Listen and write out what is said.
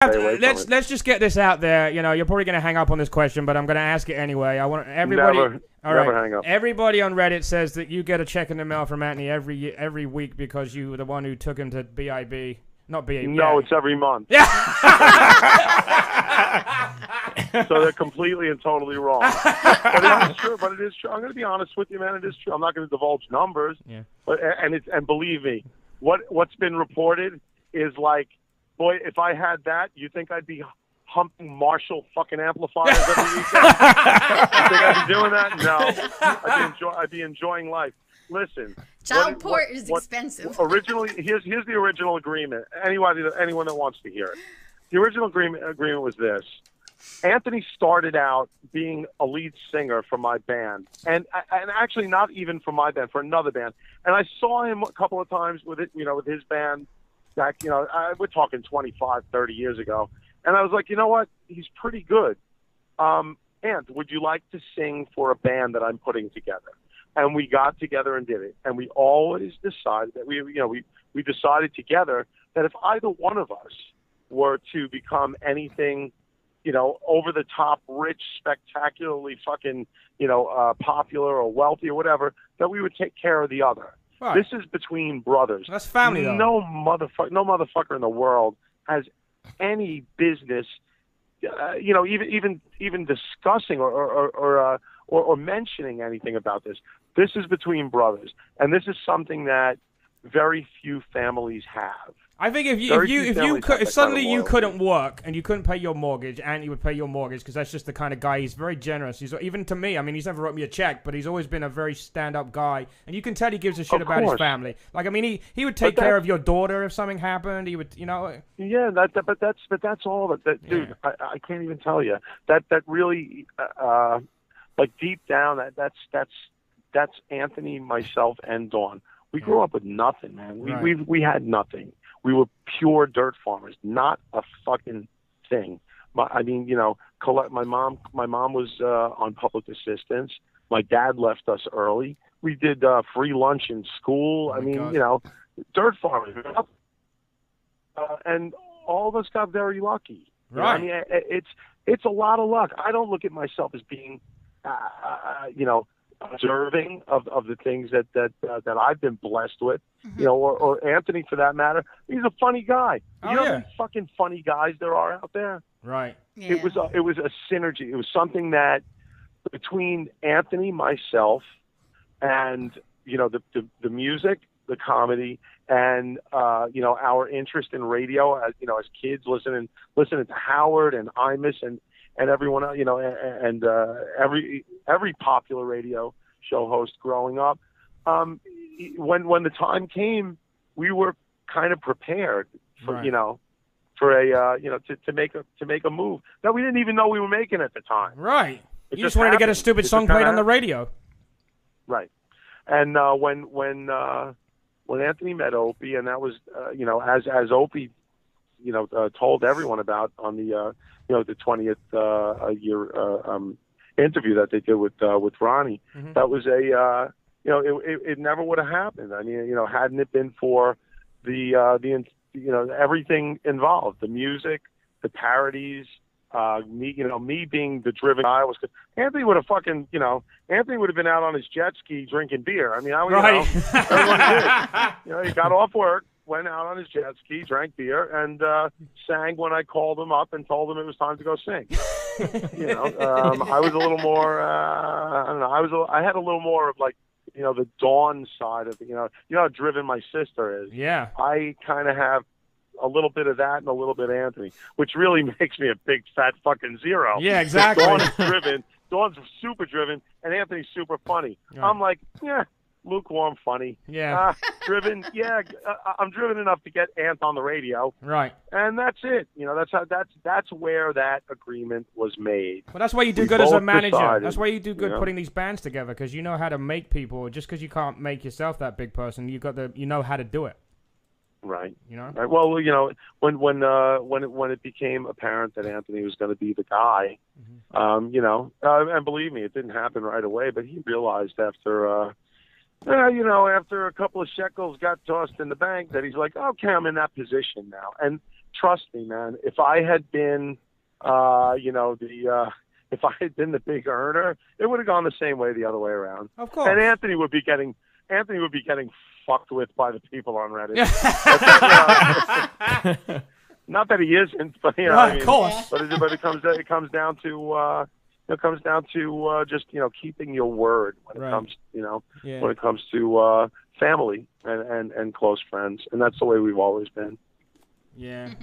Let's just get this out there. You know, you're probably gonna hang up on this question, but I'm gonna ask it anyway. I want everybody. Never hang up. Everybody on Reddit says that you get a check in the mail from Anthony every week because you were the one who took him to BIB. Not BIB. No, it's every month. Yeah. So they're completely and totally wrong. But it is true. I'm going to be honest with you, man. It is true. I'm not going to divulge numbers. Yeah. But and believe me, what's been reported is like, boy, if I had that, you think I'd be humping Marshall fucking amplifiers every weekend? You think I'd be doing that? No. I'd be enjoying life. Listen. Child support is expensive. Originally, here's the original agreement. Anyone that wants to hear it. The original agreement was this. Anthony started out being a lead singer for my band, and actually not even for my band, for another band. And I saw him a couple of times with his band back, we're talking 25, 30 years ago. And I was like, you know what? He's pretty good. Ant, would you like to sing for a band that I'm putting together? And we got together and did it. And we always decided that we decided together that if either one of us were to become anything, over the top, rich, spectacularly fucking, popular or wealthy or whatever, that we would take care of the other. Right. This is between brothers. That's family, though. No motherfucker in the world has any business, even discussing or mentioning anything about this. This is between brothers, and this is something that very few families have. I think if suddenly you couldn't work and you couldn't pay your mortgage, Anthony would pay your mortgage because that's just the kind of guy. He's very generous. He's even to me. I mean, he's never wrote me a check, but he's always been a very stand-up guy, and you can tell he gives a shit about his family. Like, I mean, he would take care of your daughter if something happened. He would, Yeah, but that's all that dude. Yeah. I can't even tell you that really, like deep down, that's Anthony, myself, and Dawn. We grew up with nothing, man. We had nothing. We were pure dirt farmers, not a fucking thing. My mom was on public assistance. My dad left us early. We did free lunch in school. Dirt farmers. And all of us got very lucky. Right. I mean, it's a lot of luck. I don't look at myself as being, observing of the things that I've been blessed with, or Anthony for that matter. He's a funny guy. Oh, you know how many fucking funny guys there are out there? Right. Yeah. It was a synergy. It was something that between Anthony, myself, and the music, the comedy, and our interest in radio as kids listening to Howard and Imus and everyone else, and every popular radio show host growing up. When the time came, we were kind of prepared for right. To make a move that we didn't even know we were making at the time. Right. You just wanted to get a stupid song played on the radio. Right. And when Anthony met Opie, and that was as Opie told everyone about on the the 20th year interview that they did with Ronnie. Mm-hmm. That was it never would have happened. I mean, hadn't it been for the everything involved, the music, the parodies, me being the driven guy Anthony would have Anthony would have been out on his jet ski drinking beer. I mean, everyone did. He got off work, went out on his jet ski, drank beer, and sang when I called him up and told him it was time to go sing. I was a little more, I don't know, I had a little more of like, the Dawn side of it. How driven my sister is. Yeah. I kind of have a little bit of that and a little bit of Anthony, which really makes me a big fat fucking zero. Yeah, exactly. Dawn is driven. Dawn's super driven, and Anthony's super funny. Right. I'm like, lukewarm funny. Yeah. Driven. Yeah. I'm driven enough to get Ant on the radio. Right. And that's it. That's where that agreement was made. Well, that's why you do good as a manager. That's why you do good putting these bands together, because you know how to make people. Just because you can't make yourself that big person, you know how to do it. Right. Right. Well, when it became apparent that Anthony was going to be the guy, mm-hmm. And believe me, it didn't happen right away. But he realized after a couple of shekels got tossed in the bank that he's like, okay, I'm in that position now. And trust me, man. If I had been, if I had been the big earner, it would have gone the same way the other way around. Of course. And Anthony would be getting fucked with by the people on Reddit. Not that he isn't, but of course. But it comes down to just keeping your word when it comes when it comes to family and close friends, and that's the way we've always been. Yeah.